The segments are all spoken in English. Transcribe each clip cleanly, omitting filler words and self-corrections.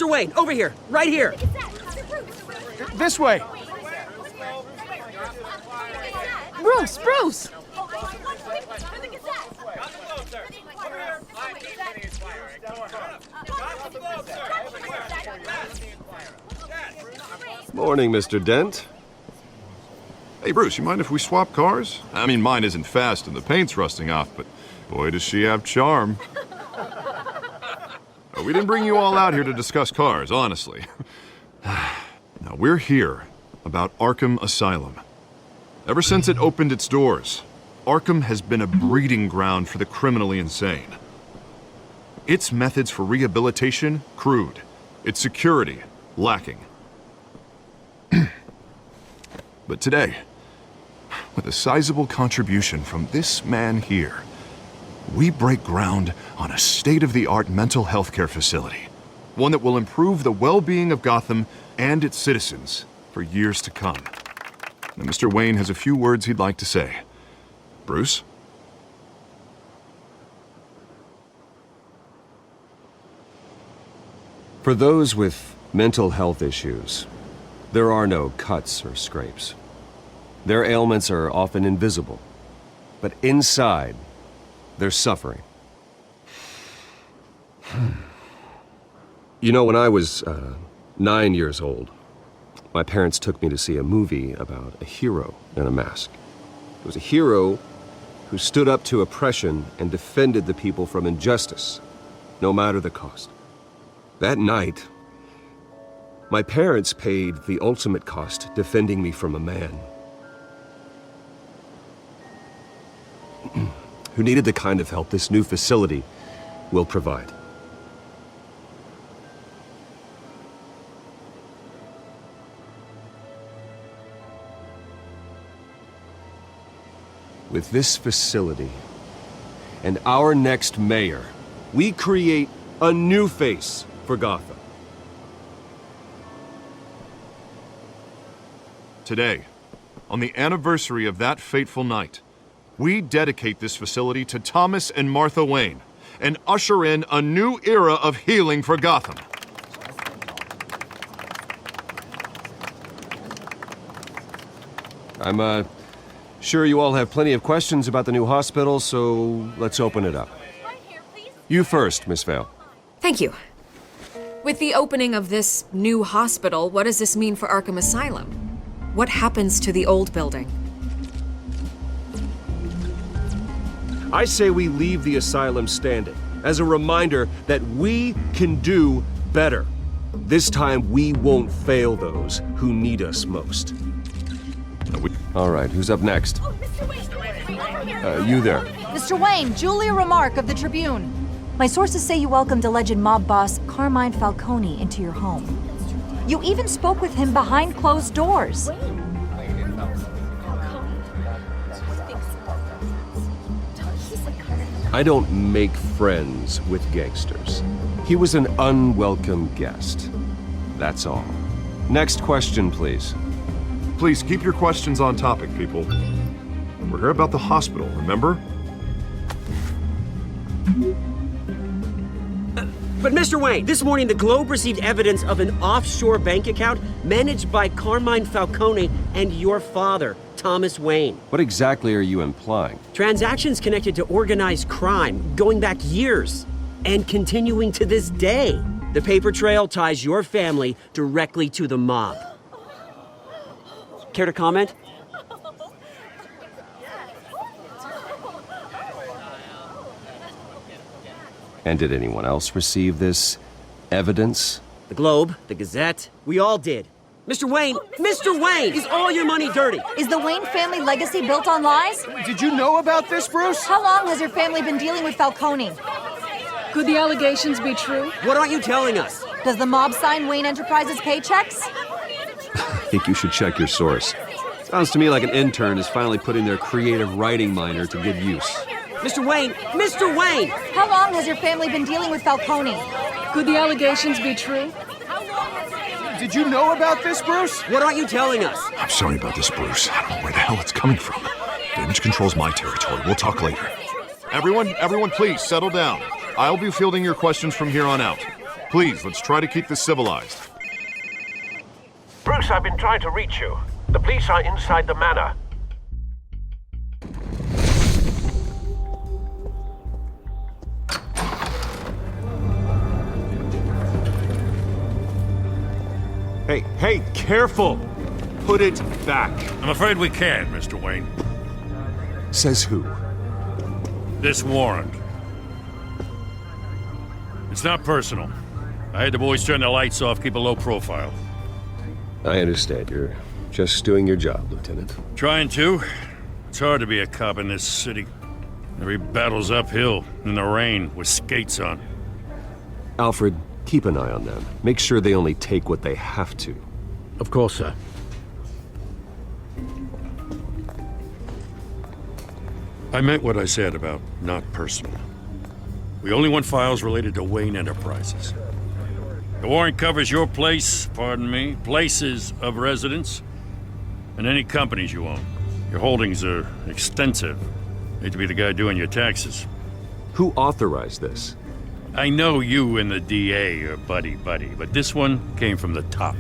Mr. Wayne, over here, right here. This way. Bruce! Morning, Mr. Dent. Hey, Bruce, you mind if we swap cars? I mean, mine isn't fast and the paint's rusting off, but boy, does she have charm. We didn't bring you all out here to discuss cars, honestly. Now, we're here about Arkham Asylum. Ever since it opened its doors, Arkham has been a breeding ground for the criminally insane. Its methods for rehabilitation, crude. Its security, lacking. But today, with a sizable contribution from this man here, we break ground on a state-of-the-art mental health care facility. One that will improve the well-being of Gotham and its citizens for years to come. Now, Mr. Wayne has a few words he'd like to say. Bruce? For those with mental health issues, there are no cuts or scrapes. Their ailments are often invisible, but inside, they're suffering. You know, when I was 9 years old, my parents took me to see a movie about a hero in a mask. It was a hero who stood up to oppression and defended the people from injustice, no matter the cost. That night, my parents paid the ultimate cost defending me from a man who needed the kind of help this new facility will provide. With this facility and our next mayor, we create a new face for Gotham. Today, on the anniversary of that fateful night, we dedicate this facility to Thomas and Martha Wayne and usher in a new era of healing for Gotham. I'm sure you all have plenty of questions about the new hospital, so let's open it up. You first, Miss Vale. Thank you. With the opening of this new hospital, what does this mean for Arkham Asylum? What happens to the old building? I say we leave the asylum standing as a reminder that we can do better. This time we won't fail those who need us most. All right, who's up next? You there. Mr. Wayne, Julia Remark of the Tribune. My sources say you welcomed alleged mob boss Carmine Falcone into your home. You even spoke with him behind closed doors. I don't make friends with gangsters. He was an unwelcome guest. That's all. Next question, please. Please keep your questions on topic, people. We're here about the hospital, remember? But Mr. Wayne, this morning the Globe received evidence of an offshore bank account managed by Carmine Falcone and your father, Thomas Wayne. What exactly are you implying? Transactions connected to organized crime going back years and continuing to this day. The paper trail ties your family directly to the mob. Care to comment? And did anyone else receive this evidence? The Globe, the Gazette, we all did. Mr. Wayne, is all your money dirty? Is the Wayne family legacy built on lies? Did you know about this, Bruce? How long has your family been dealing with Falcone? Could the allegations be true? What aren't you telling us? Does the mob sign Wayne Enterprises paychecks? I think you should check your source. Sounds to me like an intern is finally putting their creative writing minor to good use. Mr. Wayne! How long has your family been dealing with Falcone? Could the allegations be true? Did you know about this, Bruce? What aren't you telling us? I'm sorry about this, Bruce. I don't know where the hell it's coming from. Damage control's my territory. We'll talk later. Everyone, please settle down. I'll be fielding your questions from here on out. Please, let's try to keep this civilized. Bruce, I've been trying to reach you. The police are inside the manor. Hey, careful! Put it back. I'm afraid we can't, Mr. Wayne. Says who? This warrant. It's not personal. I had the boys turn the lights off, keep a low profile. I understand. You're just doing your job, Lieutenant. Trying to. It's hard to be a cop in this city. Every battle's uphill, in the rain, with skates on. Alfred, keep an eye on them. Make sure they only take what they have to. Of course, sir. I meant what I said about not personal. We only want files related to Wayne Enterprises. The warrant covers your place, pardon me, places of residence, and any companies you own. Your holdings are extensive. Hate to be the guy doing your taxes. Who authorized this? I know you and the DA are buddy-buddy, but this one came from the top.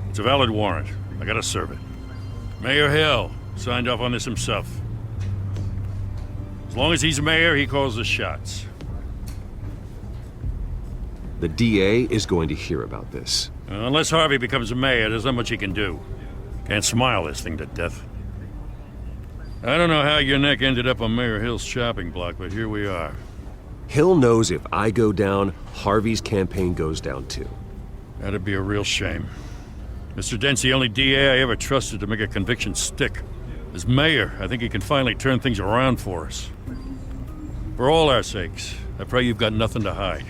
It's a valid warrant. I gotta serve it. Mayor Hill signed off on this himself. As long as he's mayor, he calls the shots. The DA is going to hear about this. Unless Harvey becomes mayor, there's not much he can do. Can't smile this thing to death. I don't know how your neck ended up on Mayor Hill's shopping block, but here we are. Hill knows if I go down, Harvey's campaign goes down too. That'd be a real shame. Mr. Dent's the only DA I ever trusted to make a conviction stick. As mayor, I think he can finally turn things around for us. For all our sakes, I pray you've got nothing to hide.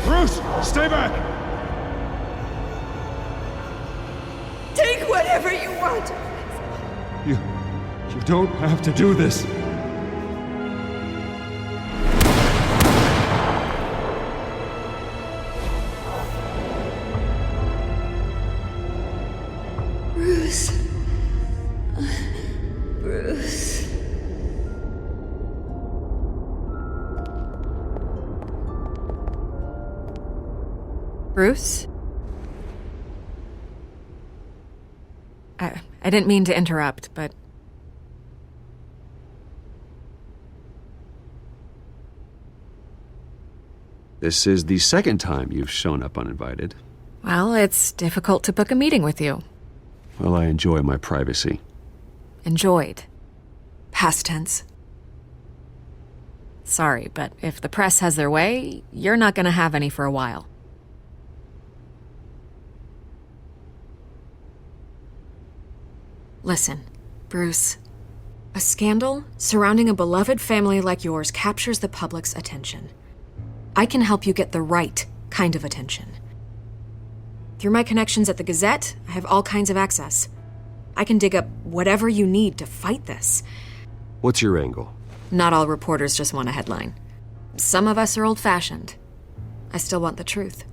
Bruce, stay back! Take whatever you want. You don't have to do this. Bruce. Bruce. Bruce? I didn't mean to interrupt, but... This is the second time you've shown up uninvited. Well, it's difficult to book a meeting with you. Well, I enjoy my privacy. Enjoyed. Past tense. Sorry, but if the press has their way, you're not gonna have any for a while. Listen, Bruce. A scandal surrounding a beloved family like yours captures the public's attention. I can help you get the right kind of attention. Through my connections at the Gazette, I have all kinds of access. I can dig up whatever you need to fight this. What's your angle? Not all reporters just want a headline. Some of us are old-fashioned. I still want the truth.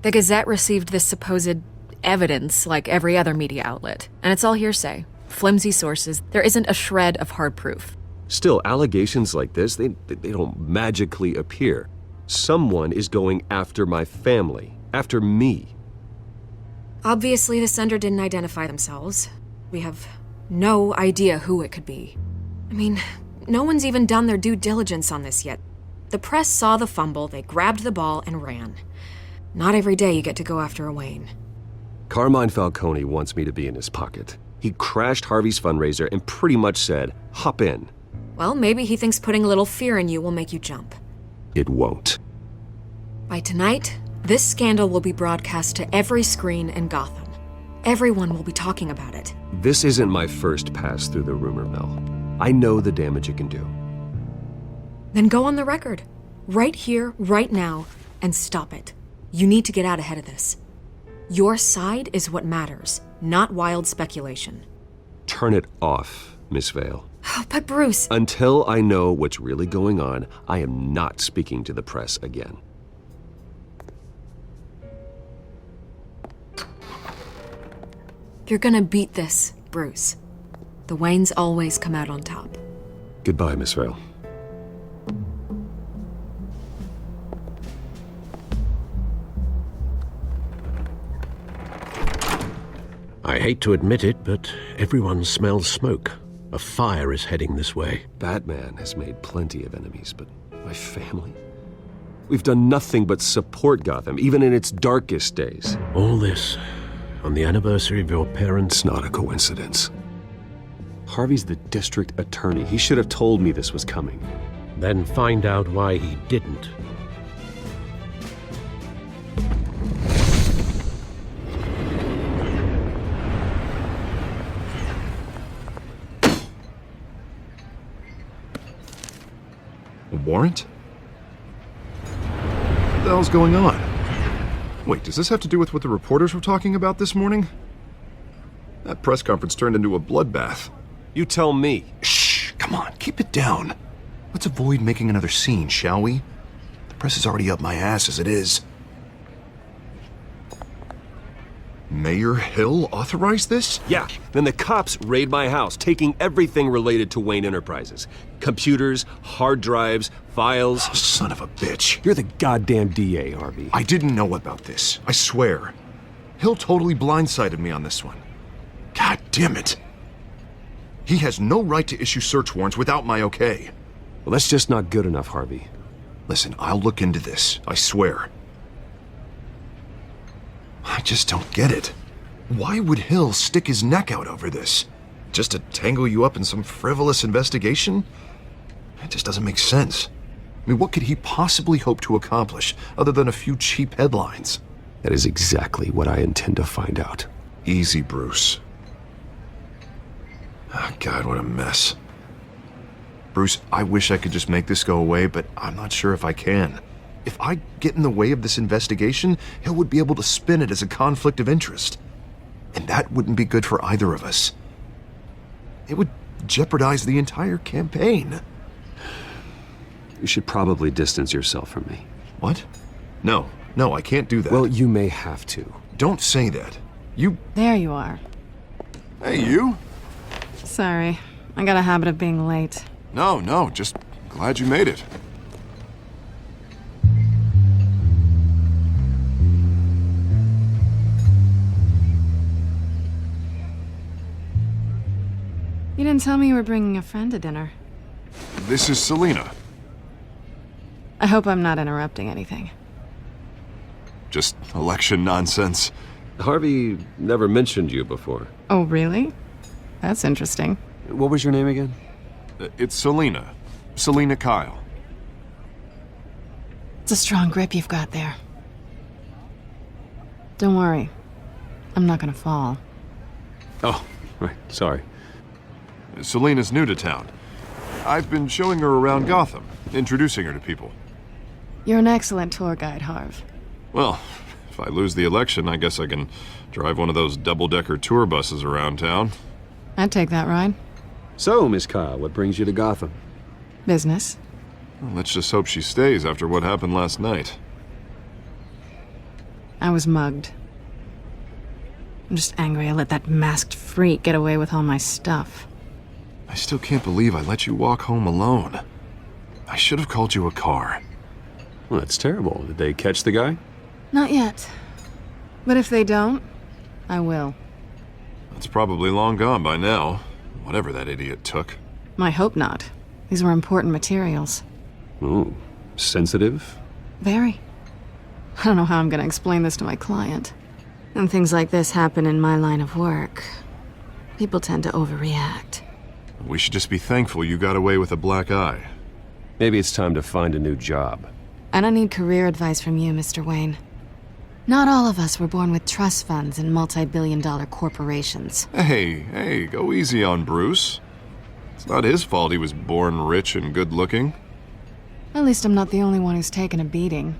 The Gazette received this supposed evidence like every other media outlet, and it's all hearsay. Flimsy sources. There isn't a shred of hard proof. Still, allegations like this, they don't magically appear. Someone is going after my family, after me. Obviously, the sender didn't identify themselves. We have no idea who it could be. I mean, no one's even done their due diligence on this yet. The press saw the fumble, they grabbed the ball and ran. Not every day you get to go after a Wayne. Carmine Falcone wants me to be in his pocket. He crashed Harvey's fundraiser and pretty much said, hop in. Well, maybe he thinks putting a little fear in you will make you jump. It won't. By tonight, this scandal will be broadcast to every screen in Gotham. Everyone will be talking about it. This isn't my first pass through the rumor mill. I know the damage it can do. Then go on the record. Right here, right now, and stop it. You need to get out ahead of this. Your side is what matters, not wild speculation. Turn it off, Miss Vale. Oh, but Bruce... Until I know what's really going on, I am not speaking to the press again. You're gonna beat this, Bruce. The Waynes always come out on top. Goodbye, Miss Vale. I hate to admit it, but everyone smells smoke. A fire is heading this way. Batman has made plenty of enemies, but my family? We've done nothing but support Gotham, even in its darkest days. All this on the anniversary of your parents' It's not a coincidence. Harvey's the district attorney. He should have told me this was coming. Then find out why he didn't. A warrant? What the hell's going on? Wait, does this have to do with what the reporters were talking about this morning? That press conference turned into a bloodbath. You tell me. Shh, come on, keep it down. Let's avoid making another scene, shall we? The press is already up my ass as it is. Mayor Hill authorized this? Yeah, then the cops raid my house, taking everything related to Wayne Enterprises. Computers, hard drives, files. Oh, son of a bitch. You're the goddamn DA, Harvey. I didn't know about this, I swear. Hill totally blindsided me on this one. God damn it. He has no right to issue search warrants without my okay. Well, that's just not good enough, Harvey. Listen, I'll look into this, I swear. I just don't get it. Why would Hill stick his neck out over this? Just to tangle you up in some frivolous investigation? It just doesn't make sense. I mean, what could he possibly hope to accomplish other than a few cheap headlines? That is exactly what I intend to find out. Easy, Bruce. Oh, God, what a mess. Bruce, I wish I could just make this go away, but I'm not sure if I can. If I get in the way of this investigation, Hill would be able to spin it as a conflict of interest. And that wouldn't be good for either of us. It would jeopardize the entire campaign. You should probably distance yourself from me. What? No, I can't do that. Well, you may have to. Don't say that. You... There you are. Hey, you? Sorry. I got a habit of being late. No, just glad you made it. You didn't tell me you were bringing a friend to dinner. This is Selina. I hope I'm not interrupting anything. Just election nonsense. Harvey never mentioned you before. Oh, really? That's interesting. What was your name again? It's Selina. Selina Kyle. It's a strong grip you've got there. Don't worry. I'm not gonna fall. Oh, right. Sorry. Selina's new to town. I've been showing her around Gotham, introducing her to people. You're an excellent tour guide, Harv. Well, if I lose the election, I guess I can drive one of those double-decker tour buses around town. I'd take that ride. So, Miss Kyle, what brings you to Gotham? Business. Well, let's just hope she stays after what happened last night. I was mugged. I'm just angry I let that masked freak get away with all my stuff. I still can't believe I let you walk home alone. I should have called you a car. Well, that's terrible. Did they catch the guy? Not yet. But if they don't, I will. That's probably long gone by now, whatever that idiot took. I hope not. These were important materials. Ooh, sensitive? Very. I don't know how I'm gonna explain this to my client. When things like this happen in my line of work, people tend to overreact. We should just be thankful you got away with a black eye. Maybe it's time to find a new job. I don't need career advice from you, Mr. Wayne. Not all of us were born with trust funds and multi-billion-dollar corporations. Hey, go easy on Bruce. It's not his fault he was born rich and good-looking. At least I'm not the only one who's taken a beating.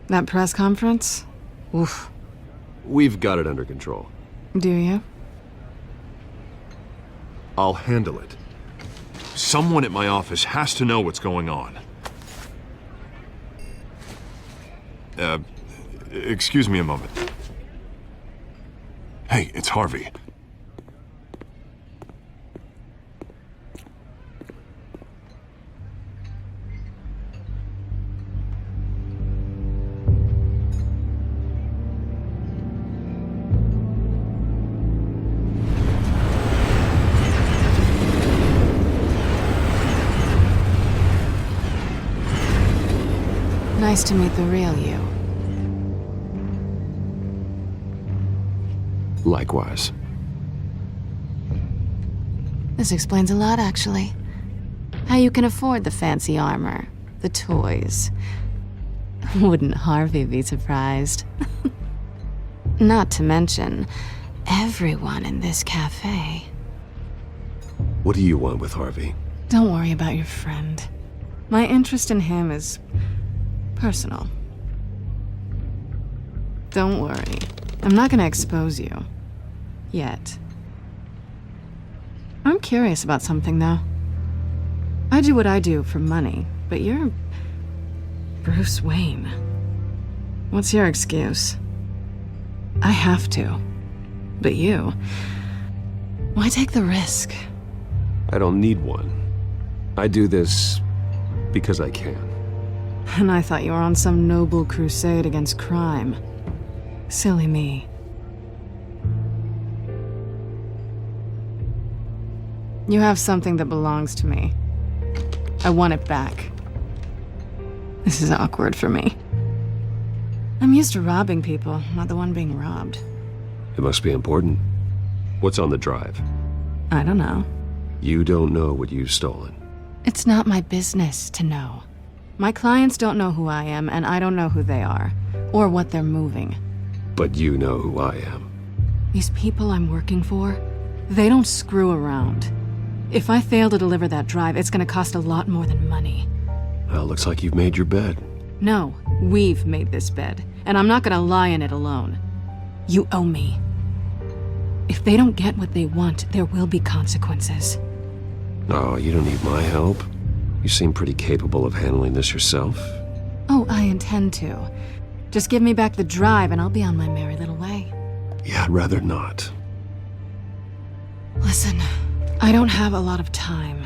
That press conference? Oof. We've got it under control. Do you? I'll handle it. Someone at my office has to know what's going on. Excuse me a moment. Hey, it's Harvey. Nice to meet the real you. Likewise. This explains a lot, actually. How you can afford the fancy armor, the toys. Wouldn't Harvey be surprised? Not to mention, everyone in this cafe. What do you want with Harvey? Don't worry about your friend. My interest in him is personal. Don't worry. I'm not gonna expose you. Yet. I'm curious about something, though. I do what I do for money, but you're Bruce Wayne. What's your excuse? I have to. But you... why take the risk? I don't need one. I do this because I can. And I thought you were on some noble crusade against crime. Silly me. You have something that belongs to me. I want it back. This is awkward for me. I'm used to robbing people, not the one being robbed. It must be important. What's on the drive? I don't know. You don't know what you've stolen. It's not my business to know. My clients don't know who I am, and I don't know who they are, or what they're moving. But you know who I am. These people I'm working for, they don't screw around. If I fail to deliver that drive, it's gonna cost a lot more than money. Well, looks like you've made your bed. No, we've made this bed, and I'm not gonna lie in it alone. You owe me. If they don't get what they want, there will be consequences. Oh, you don't need my help. You seem pretty capable of handling this yourself. Oh, I intend to. Just give me back the drive and I'll be on my merry little way. Yeah, I'd rather not. Listen, I don't have a lot of time.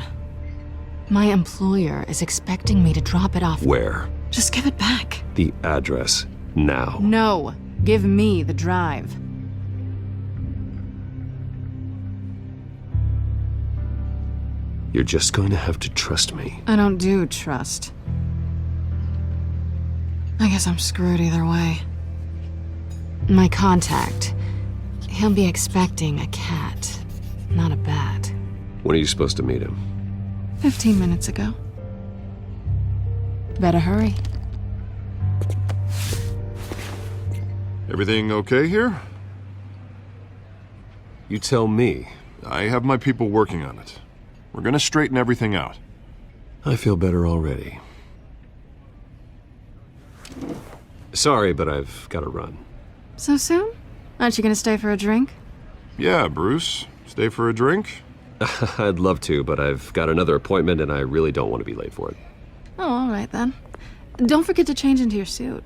My employer is expecting me to drop it off. Where? Just give it back. The address, now. No, give me the drive. You're just going to have to trust me. I don't do trust. I guess I'm screwed either way. My contact, he'll be expecting a cat, not a bat. When are you supposed to meet him? 15 minutes ago. Better hurry. Everything okay here? You tell me. I have my people working on it. We're gonna straighten everything out. I feel better already. Sorry, but I've got to run. So soon? Aren't you gonna stay for a drink? Yeah, Bruce. Stay for a drink? I'd love to, but I've got another appointment and I really don't want to be late for it. Oh, all right then. Don't forget to change into your suit.